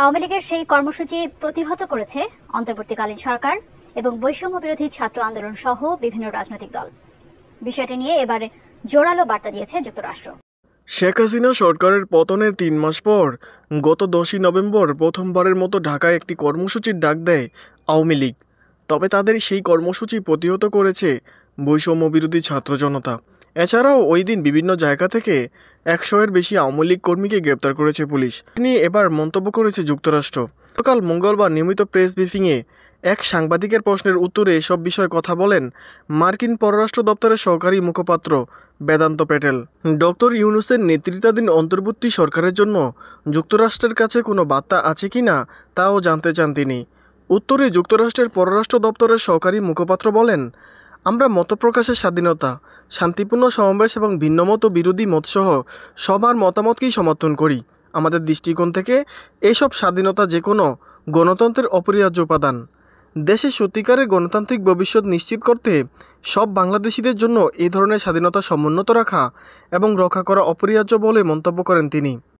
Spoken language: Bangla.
আওয়ামী লীগের সেই কর্মসূচি প্রতিহত করেছে অন্তর্বর্তীকালীন সরকার এবং বৈষম্য বিরোধী ছাত্র আন্দোলন সহ বিভিন্ন রাজনৈতিক দল। বিষয়টি নিয়ে এবারে জোরালো বার্তা দিয়েছে যুক্তরাষ্ট্র। শেখ হাসিনা সরকারের পতনের ৩ মাস পর গত ১০ই নভেম্বর প্রথমবারের মতো ঢাকায় একটি কর্মসূচির ডাক দেয় আওয়ামী লীগ। তবে তাদের সেই কর্মসূচি প্রতিহত করেছে বৈষম্য বিরোধী ছাত্র জনতা। এছাড়াও ওই দিন বিভিন্ন জায়গা থেকে ১০০-এর বেশি আওয়ামী লীগ কর্মীকে গ্রেপ্তার করেছে পুলিশ। নিয়ে এবার মন্তব্য করেছে যুক্তরাষ্ট্র। গতকাল মঙ্গলবার নিয়মিত প্রেস ব্রিফিংয়ে এক সাংবাদিকের প্রশ্নের উত্তরে এসব বিষয়ে কথা বলেন মার্কিন পররাষ্ট্র দপ্তরের সহকারী মুখপাত্র বেদান্ত প্যাটেল। ডক্টর ইউনূসের নেতৃত্বাধীন অন্তর্বর্তী সরকারের জন্য যুক্তরাষ্ট্রের কাছে কোনো বার্তা আছে কিনা তাও জানতে চান তিনি। উত্তরে যুক্তরাষ্ট্রের পররাষ্ট্র দপ্তরের সহকারী মুখপাত্র বলেন, আমরা মতপ্রকাশের স্বাধীনতা, শান্তিপূর্ণ সমাবেশ এবং ভিন্নমত বিরোধী মতসহ সবার মতামতকেই সমর্থন করি। আমাদের দৃষ্টিকোণ থেকে এসব স্বাধীনতা যে কোনো গণতন্ত্রের অপরিহার্য উপাদান। দেশে সত্যিকারের গণতান্ত্রিক ভবিষ্যৎ নিশ্চিত করতে সব বাংলাদেশিদের জন্য এই ধরনের স্বাধীনতা সমুন্নত রাখা এবং রক্ষা করা অপরিহার্য বলে মন্তব্য করেন তিনি।